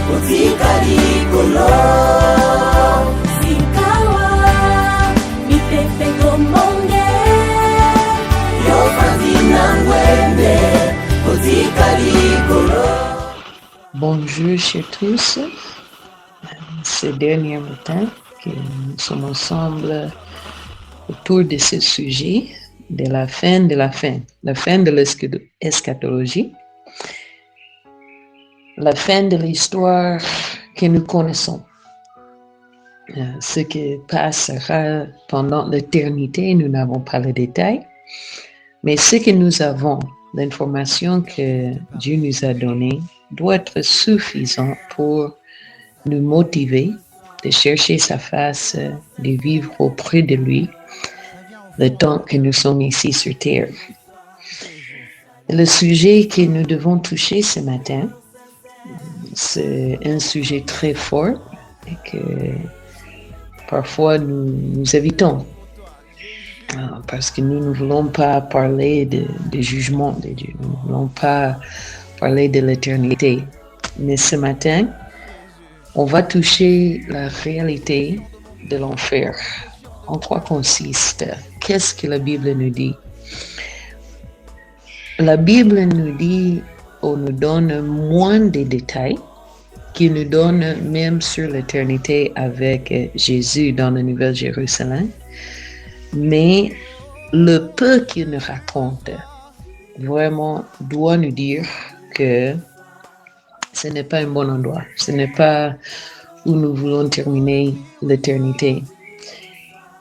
Utikalikolo Sikawa Mipepe gomonge Yofazina ngwende Utikalikolo. Bonjour chers tous. Ce dernier matin que nous sommes ensemble autour de ce sujet de la fin de l'eschatologie, la fin de l'histoire que nous connaissons. Ce qui passera pendant l'éternité, nous n'avons pas les détails, mais ce que nous avons, l'information que Dieu nous a donnée, doit être suffisant pour nous motiver de chercher sa face, de vivre auprès de lui le temps que nous sommes ici sur Terre. Le sujet que nous devons toucher ce matin, c'est un sujet très fort et que parfois nous évitons parce que nous ne voulons pas parler de jugement de Dieu, nous ne voulons pas parler de l'éternité. Mais ce matin, on va toucher la réalité de l'enfer. En quoi consiste? Qu'est-ce que la Bible nous dit? La Bible nous dit, on nous donne moins de détails qu'il nous donne même sur l'éternité avec Jésus dans la Nouvelle Jérusalem. Mais le peu qu'il nous raconte vraiment doit nous dire que ce n'est pas un bon endroit. Ce n'est pas où nous voulons terminer l'éternité.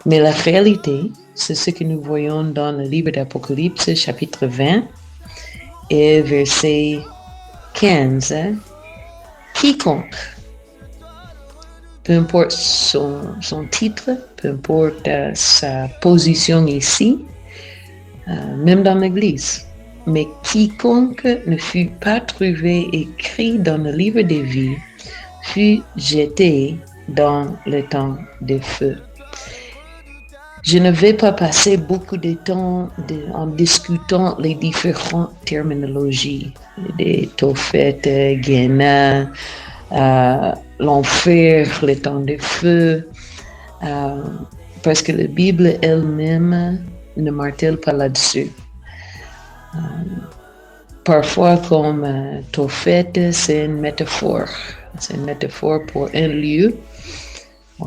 Mais la réalité, c'est ce que nous voyons dans le livre d'Apocalypse, chapitre 20, et verset 15. Quiconque, peu importe son titre, peu importe sa position ici, même dans l'Église, mais quiconque ne fut pas trouvé écrit dans le livre des vies fut jeté dans le temps de feu. Je ne vais pas passer beaucoup de temps en discutant les différentes terminologies, des Tophet, Gehenna, l'enfer, le temps de feu, parce que la Bible elle-même ne martèle pas là-dessus. Parfois, comme Tophet, c'est une métaphore. C'est une métaphore pour un lieu.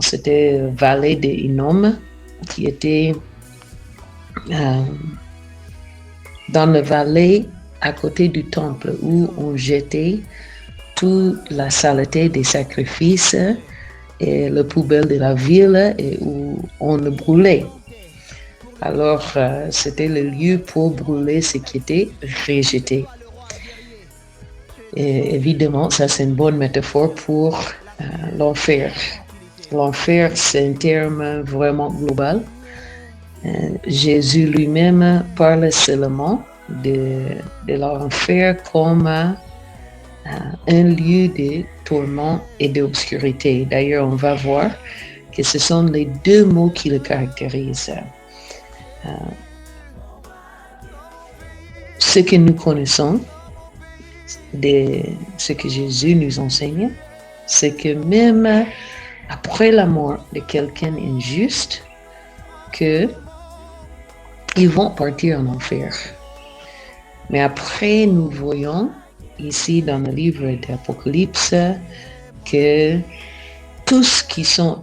C'était vallée de Hinnom, qui était dans la vallée à côté du temple où on jetait toute la saleté des sacrifices et la poubelle de la ville et où on le brûlait. Alors, c'était le lieu pour brûler ce qui était rejeté. Et évidemment, ça c'est une bonne métaphore pour l'enfer. L'enfer, c'est un terme vraiment global. Jésus lui-même parle seulement de l'enfer comme un lieu de tourment et d'obscurité. D'ailleurs, on va voir que ce sont les deux mots qui le caractérisent. Ce que nous connaissons de ce que Jésus nous enseigne, c'est que même après la mort de quelqu'un injuste, qu'ils vont partir en enfer. Mais après, nous voyons ici dans le livre d'Apocalypse que tous qui sont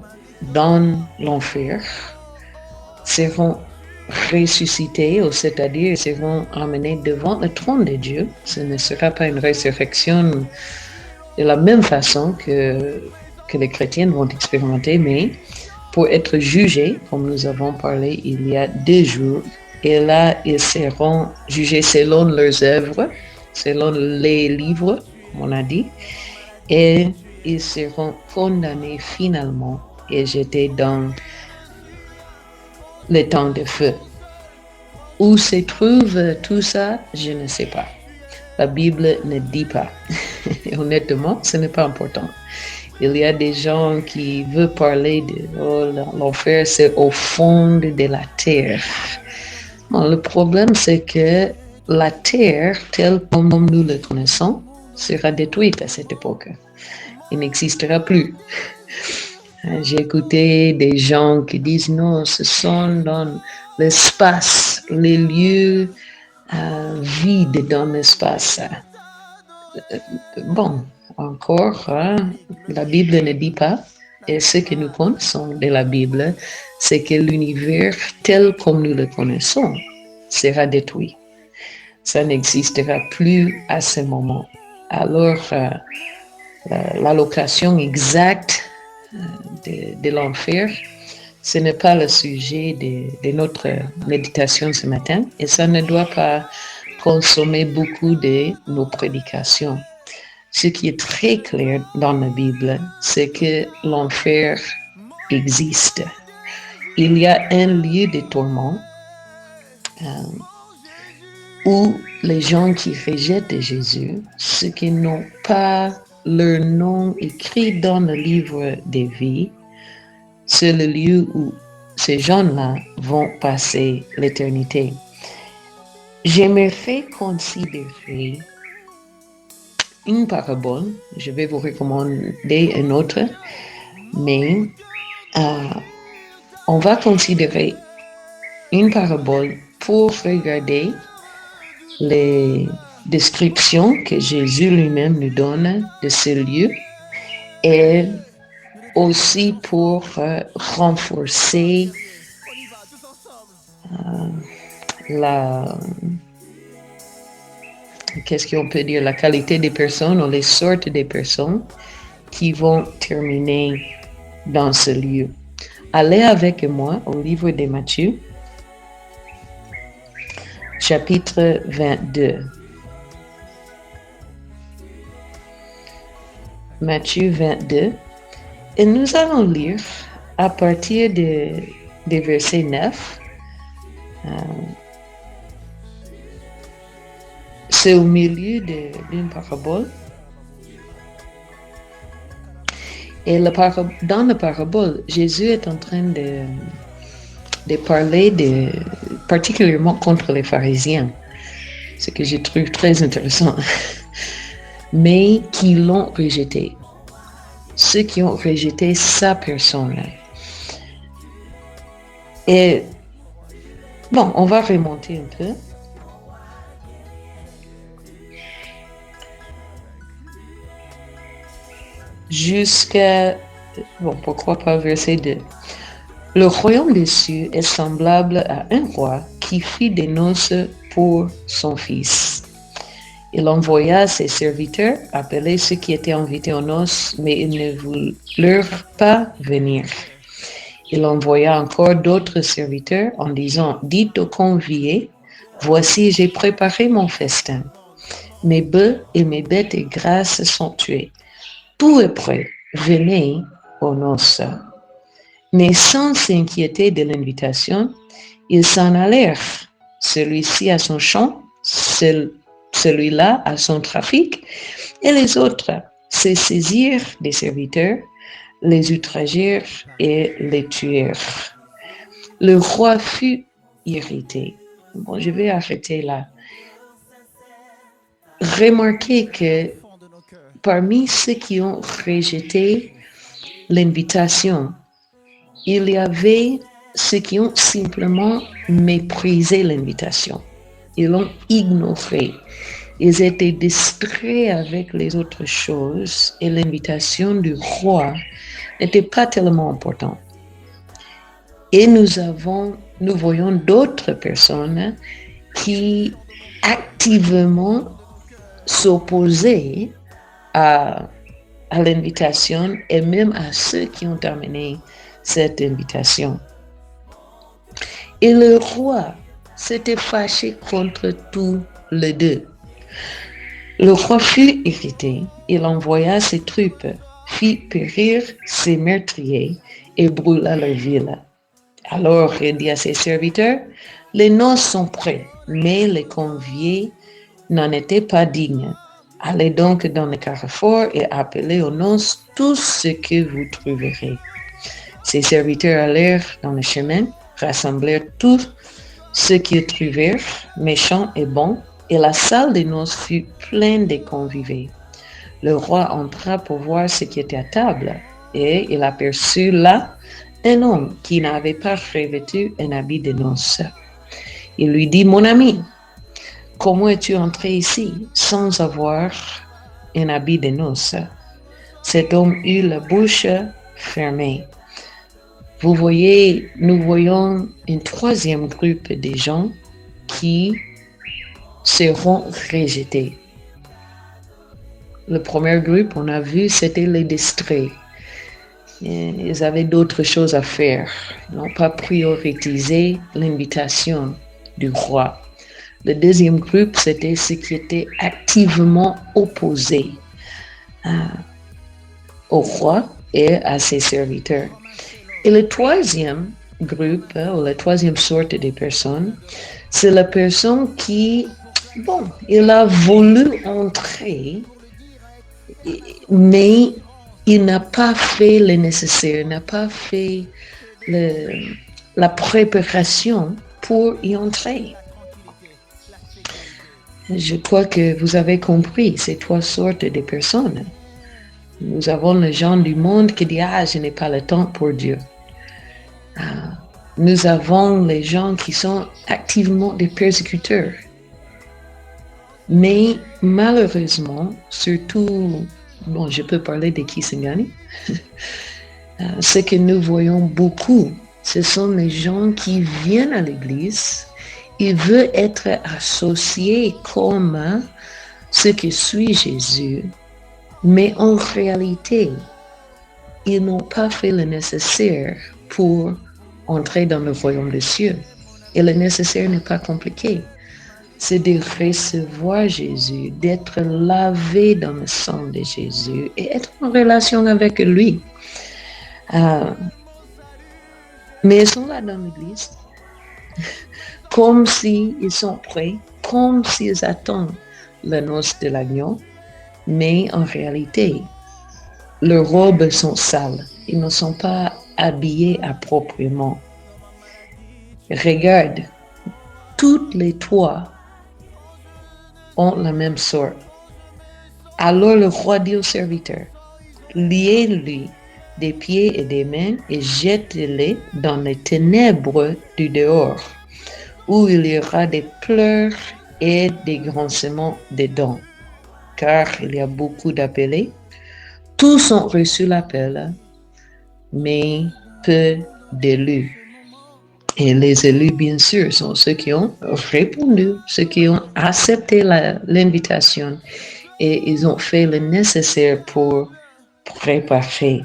dans l'enfer seront ressuscités, ou c'est-à-dire seront emmenés devant le trône de Dieu. Ce ne sera pas une résurrection de la même façon que les chrétiens vont expérimenter, mais pour être jugés, comme nous avons parlé il y a 2 jours, et là, ils seront jugés selon leurs œuvres, selon les livres, comme on a dit, et ils seront condamnés finalement et jetés dans le temps de feu. Où se trouve tout ça, je ne sais pas. La Bible ne dit pas. Et honnêtement, ce n'est pas important. Il y a des gens qui veulent parler de l'enfer, c'est au fond de la terre. Bon, le problème, c'est que la terre, telle comme nous le connaissons, sera détruite à cette époque. il n'existera plus. J'ai écouté des gens qui disent non, ce sont dans l'espace, les lieux vides dans l'espace. Bon, encore, la Bible ne dit pas, et ce que nous connaissons de la Bible, c'est que l'univers tel comme nous le connaissons sera détruit. Ça n'existera plus à ce moment. Alors, la location exacte de l'enfer, ce n'est pas le sujet de notre méditation ce matin, et ça ne doit pas consommer beaucoup de nos prédications. Ce qui est très clair dans la Bible, c'est que l'enfer existe. Il y a un lieu de tourment où les gens qui rejettent Jésus, ceux qui n'ont pas leur nom écrit dans le livre des vies, c'est le lieu où ces gens-là vont passer l'éternité. J'aimerais considérer une parabole, je vais vous recommander une autre, mais on va considérer une parabole pour regarder les descriptions que Jésus lui-même nous donne de ce lieu et aussi pour renforcer qu'est-ce qu'on peut dire, la qualité des personnes ou les sortes des personnes qui vont terminer dans ce lieu. Allez avec moi au livre de Matthieu, chapitre 22. Matthieu 22. Et nous allons lire à partir des versets 9. C'est au milieu d'une parabole. Et dans la parabole, Jésus est en train de parler particulièrement contre les pharisiens, ce que je trouve très intéressant, mais qui l'ont rejeté. Ceux qui ont rejeté sa personne. Et bon, on va remonter un peu. Pourquoi pas verset 2. Le royaume des cieux est semblable à un roi qui fit des noces pour son fils. Il envoya ses serviteurs appeler ceux qui étaient invités aux noces, mais ils ne voulurent pas venir. Il envoya encore d'autres serviteurs en disant, dites aux conviés, voici j'ai préparé mon festin. Mes bœufs et mes bêtes grasses sont tués. Tout est prêt, venez aux noces. Mais sans s'inquiéter de l'invitation, ils s'en allèrent, celui-ci à son champ, celui-là à son trafic, et les autres se saisirent des serviteurs, les outragèrent et les tuèrent. Le roi fut irrité. Bon, je vais arrêter là. Remarquez que parmi ceux qui ont rejeté l'invitation, il y avait ceux qui ont simplement méprisé l'invitation. Ils l'ont ignoré. Ils étaient distraits avec les autres choses et l'invitation du roi n'était pas tellement importante. Et nous voyons d'autres personnes qui activement s'opposaient à l'invitation et même à ceux qui ont terminé cette invitation. Et le roi s'était fâché contre tous les deux. Le roi fut irrité, il envoya ses troupes, fit périr ses meurtriers et brûla leur ville. Alors il dit à ses serviteurs, les noces sont prêtes, mais les conviés n'en étaient pas dignes. Allez donc dans le carrefour et appelez aux noces tout ce que vous trouverez. Ses serviteurs allèrent dans le chemin, rassemblèrent tout ce qu'ils trouvèrent, méchants et bons, et la salle des noces fut pleine de convives. Le roi entra pour voir ce qui était à table, et il aperçut là un homme qui n'avait pas revêtu un habit de noces. Il lui dit, mon ami, comment es-tu entré ici sans avoir un habit de noces? Cet homme eut la bouche fermée. Vous voyez, nous voyons un troisième groupe de gens qui seront rejetés. Le premier groupe, on a vu, c'était les distraits. Ils avaient d'autres choses à faire. Ils n'ont pas prioritisé l'invitation du roi. Le deuxième groupe, c'était ceux qui étaient activement opposés au roi et à ses serviteurs. Et le troisième groupe, ou la troisième sorte de personnes, c'est la personne qui, il a voulu entrer, mais il n'a pas fait le nécessaire, il n'a pas fait la préparation pour y entrer. Je crois que vous avez compris ces trois sortes de personnes. Nous avons les gens du monde qui disent « je n'ai pas le temps pour Dieu ». Nous avons les gens qui sont activement des persécuteurs. Mais malheureusement, surtout, je peux parler de Kisangani, ce que nous voyons beaucoup, ce sont les gens qui viennent à l'église, ils veulent être associés comme ceux qui suivent Jésus, mais en réalité, ils n'ont pas fait le nécessaire pour entrer dans le royaume des cieux. Et le nécessaire n'est pas compliqué. C'est de recevoir Jésus, d'être lavé dans le sang de Jésus et être en relation avec lui. Mais ils sont là dans l'église, comme s'ils sont prêts, comme s'ils attendent la noce de l'agneau, mais en réalité, leurs robes sont sales. Ils ne sont pas habillés appropriément. Regarde, toutes les toits ont la même sorte. Alors le roi dit au serviteur, liez-lui des pieds et des mains et jetez-les dans les ténèbres du dehors, où il y aura des pleurs et des grincements des dents, car il y a beaucoup d'appelés. Tous ont reçu l'appel, mais peu d'élus. Et les élus, bien sûr, sont ceux qui ont répondu, ceux qui ont accepté l'invitation et ils ont fait le nécessaire pour préparer.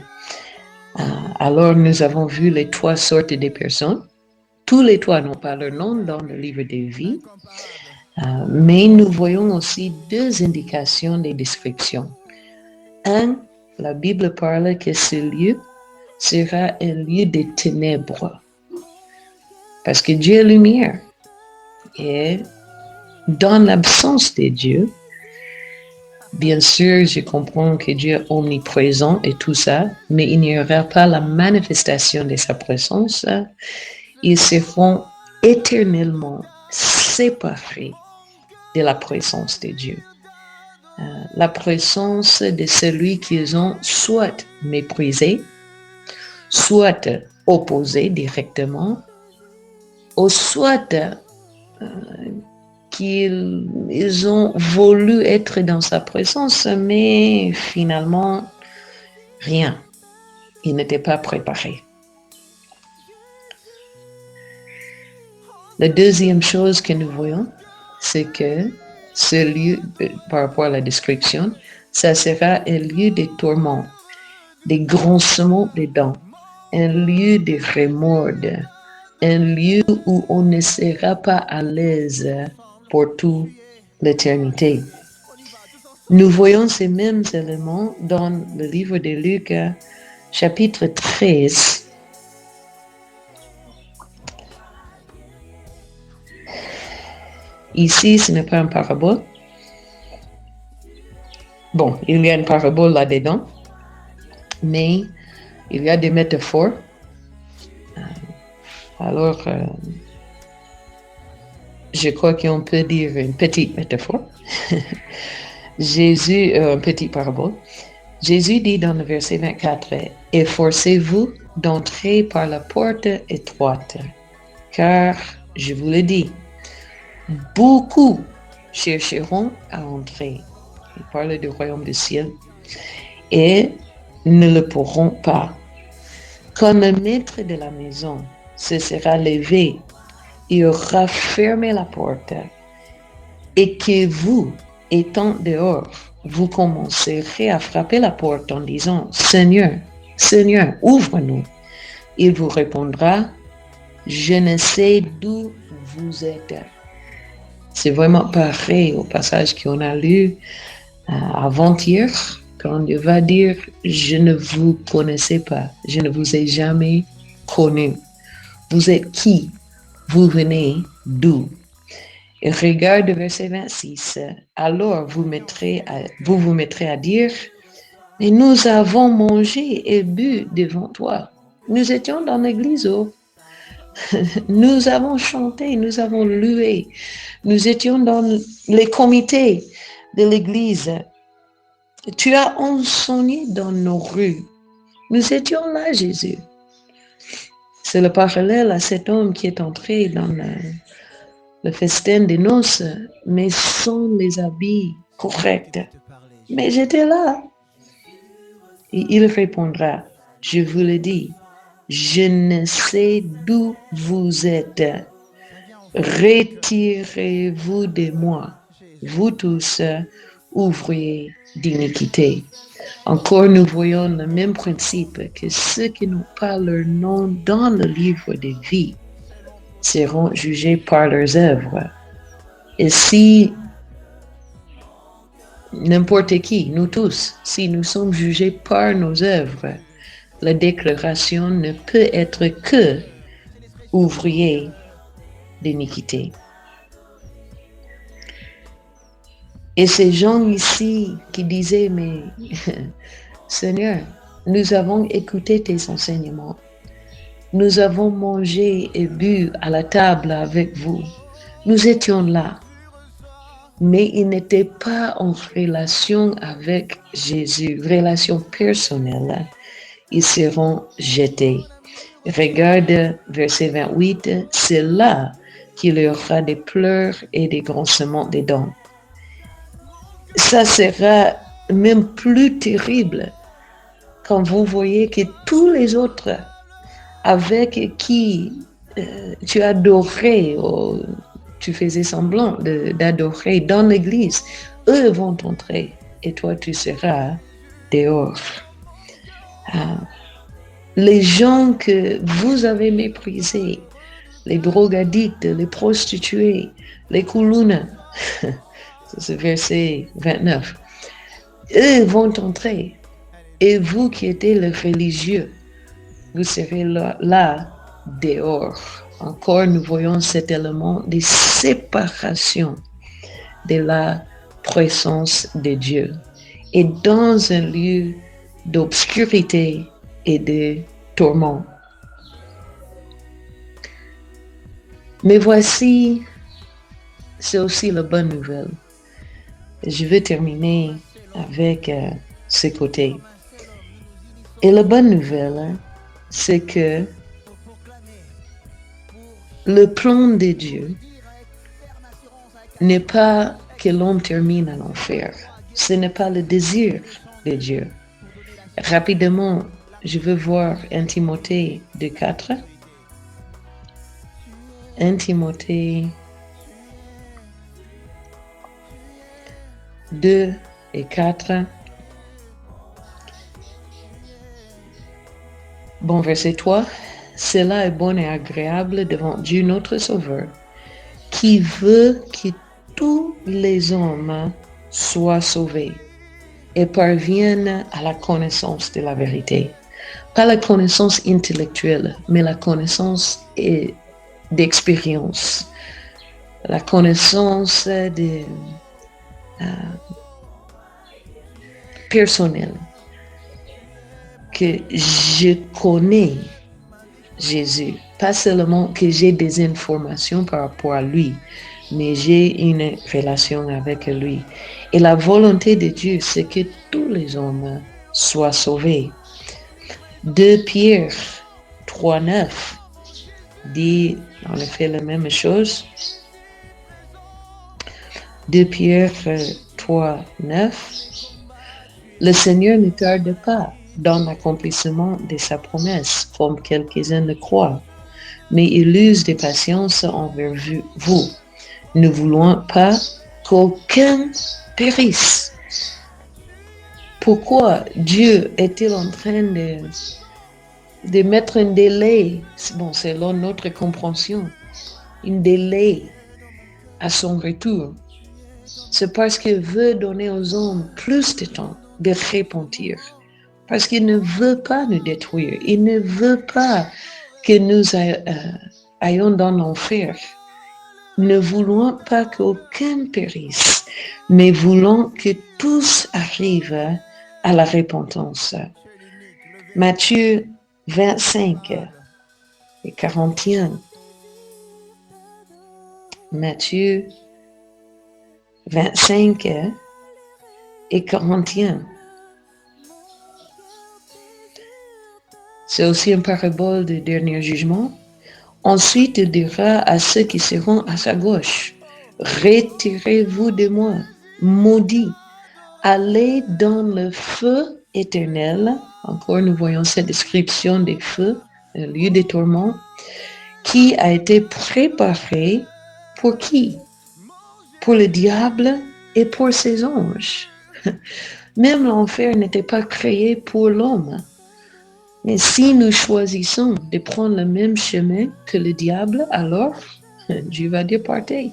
Alors, nous avons vu les trois sortes de personnes. Tous les trois n'ont pas leur nom dans le livre de vie, mais nous voyons aussi deux indications des descriptions. Un, la Bible parle que ce lieu sera un lieu de ténèbres. Parce que Dieu est lumière. Et dans l'absence de Dieu, bien sûr, je comprends que Dieu est omniprésent et tout ça, mais il n'y aura pas la manifestation de sa présence. Ils seront éternellement séparés de la présence de Dieu. La présence de celui qu'ils ont soit méprisé, soit opposé directement, ou soit qu'ils ont voulu être dans sa présence, mais finalement, rien. Ils n'étaient pas préparés. La deuxième chose que nous voyons, c'est que ce lieu, par rapport à la description, ça sera un lieu de tourment, des grincements des dents, un lieu de remords, un lieu où on ne sera pas à l'aise pour toute l'éternité. Nous voyons ces mêmes éléments dans le livre de Luc, chapitre 13. Ici, ce n'est pas une parabole. Bon, il y a une parabole là-dedans, mais il y a des métaphores. Alors, je crois qu'on peut dire une petite métaphore. Jésus, un petit parabole. Jésus dit dans le verset 24, « Efforcez-vous d'entrer par la porte étroite, car, je vous le dis, beaucoup chercheront à entrer. » Il parle du royaume du ciel. Et ne le pourront pas. Quand le maître de la maison se sera levé, il aura fermé la porte, et que vous, étant dehors, vous commencerez à frapper la porte en disant, « Seigneur, Seigneur, ouvre-nous. » Il vous répondra, « Je ne sais d'où vous êtes. » C'est vraiment pareil au passage qu'on a lu avant-hier, quand Dieu va dire, « Je ne vous connaissais pas, je ne vous ai jamais connu. Vous êtes qui? Vous venez d'où? » Et regarde le verset 26. « Alors vous vous mettrez à dire, « Mais nous avons mangé et bu devant toi. Nous étions dans l'église, oh. Nous avons chanté, nous avons loué. Nous étions dans les comités de l'église. Tu as enseigné dans nos rues. Nous étions là, Jésus. » C'est le parallèle à cet homme qui est entré dans le festin des noces, mais sans les habits corrects. Mais j'étais là. Et il répondra, « Je vous le dis, je ne sais d'où vous êtes. Retirez-vous de moi, vous tous, ouvriers d'iniquité. » Encore, nous voyons le même principe que ceux qui n'ont pas leur nom dans le livre de vie seront jugés par leurs œuvres. Et si n'importe qui, nous tous, si nous sommes jugés par nos œuvres, la déclaration ne peut être que ouvrier d'iniquité. Et ces gens ici qui disaient, « Mais Seigneur, nous avons écouté tes enseignements. Nous avons mangé et bu à la table avec vous. Nous étions là. » Mais ils n'étaient pas en relation avec Jésus, relation personnelle. Ils seront jetés. Regarde verset 28, c'est là qu'il y aura des pleurs et des grincements des dents. Ça sera même plus terrible quand vous voyez que tous les autres avec qui tu adorais ou tu faisais semblant d'adorer dans l'église, eux vont entrer et toi tu seras dehors. Les gens que vous avez méprisés, les drogadicts, les prostituées, les koulounas, c'est verset 29, eux vont entrer et vous qui étiez les religieux, vous serez là dehors. Encore, nous voyons cet élément de séparation de la présence de Dieu et dans un lieu d'obscurité et de tourment. Mais voici, c'est aussi la bonne nouvelle. Je vais terminer avec ce côté. Et la bonne nouvelle, c'est que le plan de Dieu n'est pas que l'homme termine à l'enfer. Ce n'est pas le désir de Dieu. Rapidement, je veux voir 1 Timothée 2:4. 1 Timothée 2:4. Bon, verset 3. Cela est bon et agréable devant Dieu notre Sauveur, qui veut que tous les hommes soient sauvés et parviennent à la connaissance de la vérité. Pas la connaissance intellectuelle, mais la connaissance d'expérience, la connaissance personnelle, que je connais Jésus, pas seulement que j'ai des informations par rapport à lui, mais j'ai une relation avec lui. Et la volonté de Dieu, c'est que tous les hommes soient sauvés. 2 Pierre 3,9 dit en effet la même chose. 2 Pierre 3,9 Le Seigneur ne tarde pas dans l'accomplissement de sa promesse, comme quelques-uns le croient, mais il use de patience envers vous, ne voulant pas qu'aucun périsse. Pourquoi Dieu est-il en train de mettre un délai, bon, selon notre compréhension, un délai à son retour? C'est parce qu'il veut donner aux hommes plus de temps de repentir. Parce qu'il ne veut pas nous détruire. Il ne veut pas que nous ayons dans l'enfer. Ne voulons pas qu'aucun périsse, mais voulons que tous arrivent à la repentance. Matthieu 25 et 41. Matthieu 25 et 41. C'est aussi une parabole du dernier jugement. Ensuite, il dira à ceux qui seront à sa gauche, retirez-vous de moi, maudits, allez dans le feu éternel. Encore, nous voyons cette description des feux, un lieu de tourment, qui a été préparé pour qui? Pour le diable et pour ses anges. Même l'enfer n'était pas créé pour l'homme. Mais si nous choisissons de prendre le même chemin que le diable, alors Dieu va dire partez.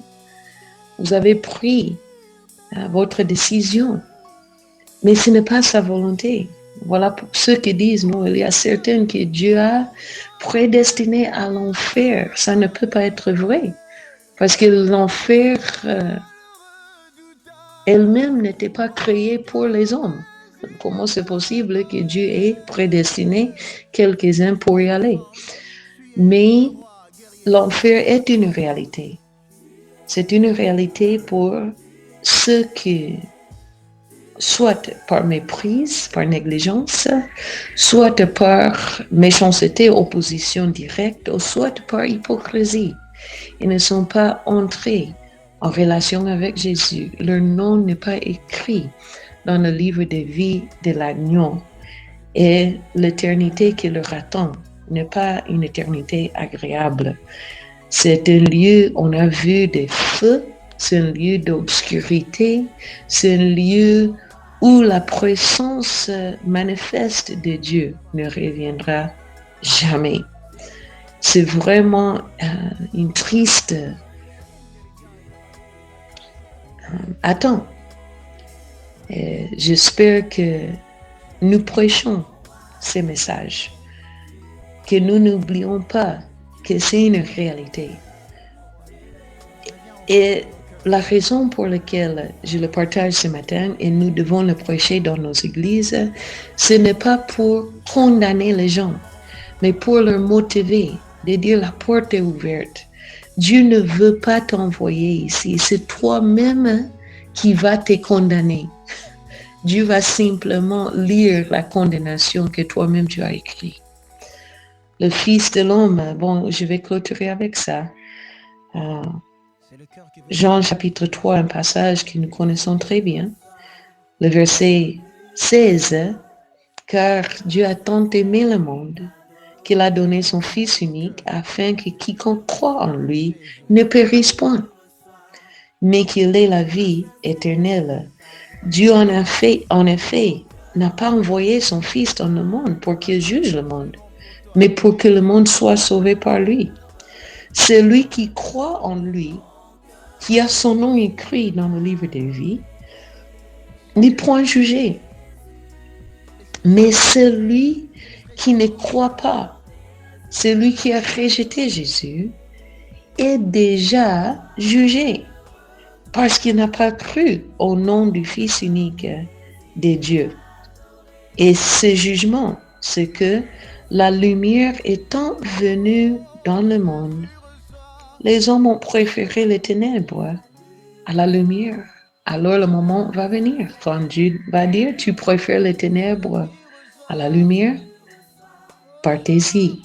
Vous avez pris votre décision. Mais ce n'est pas sa volonté. Voilà pour ceux qui disent non, il y a certains que Dieu a prédestinés à l'enfer. Ça ne peut pas être vrai. Parce que l'enfer elle-même n'était pas créée pour les hommes. Comment c'est possible que Dieu ait prédestiné quelques-uns pour y aller? Mais l'enfer est une réalité. C'est une réalité pour ceux qui, soit par méprise, par négligence, soit par méchanceté, opposition directe, ou soit par hypocrisie. Ils ne sont pas entrés en relation avec Jésus. Leur nom n'est pas écrit dans le livre de vie de l'agneau. Et l'éternité qui leur attend n'est pas une éternité agréable. C'est un lieu, on a vu des feux, c'est un lieu d'obscurité, c'est un lieu où la présence manifeste de Dieu ne reviendra jamais. C'est vraiment une triste attente. J'espère que nous prêchons ces messages, que nous n'oublions pas que c'est une réalité. Et la raison pour laquelle je le partage ce matin et nous devons le prêcher dans nos églises, ce n'est pas pour condamner les gens, mais pour leur motiver, de dire la porte est ouverte. Dieu ne veut pas t'envoyer ici, c'est toi-même qui va te condamner. Dieu va simplement lire la condamnation que toi-même tu as écrite. Le Fils de l'homme, bon, je vais clôturer avec ça. Jean chapitre 3, un passage que nous connaissons très bien. Le verset 16, car Dieu a tant aimé le monde qu'il a donné son Fils unique afin que quiconque croit en lui ne périsse point, mais qu'il ait la vie éternelle. Dieu en effet n'a pas envoyé son Fils dans le monde pour qu'il juge le monde, mais pour que le monde soit sauvé par lui. Celui qui croit en lui, qui a son nom écrit dans le livre de vie, n'est point jugé. Mais celui qui ne croit pas, celui qui a rejeté Jésus, est déjà jugé parce qu'il n'a pas cru au nom du Fils unique de Dieu. Et ce jugement, c'est que la lumière étant venue dans le monde, Les hommes ont préféré les ténèbres à la lumière. Alors le moment va venir quand Dieu va dire, tu préfères les ténèbres à la lumière? Partez-y.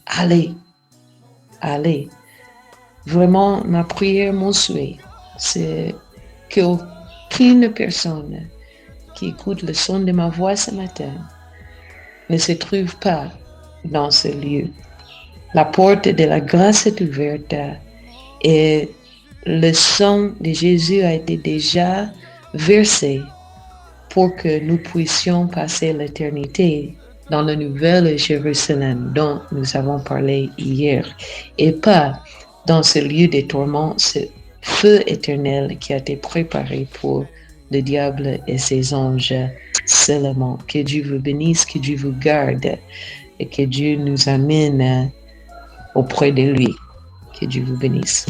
Allez, allez. Vraiment, ma prière, mon souhait, c'est qu'aucune personne qui écoute le son de ma voix ce matin ne se trouve pas dans ce lieu. La porte de la grâce est ouverte et le sang de Jésus a été déjà versé pour que nous puissions passer l'éternité dans la nouvelle Jérusalem dont nous avons parlé hier et pas dans ce lieu de tourment, ce feu éternel qui a été préparé pour le diable et ses anges seulement. Que Dieu vous bénisse, que Dieu vous garde et que Dieu nous amène auprès de lui. Que Dieu vous bénisse.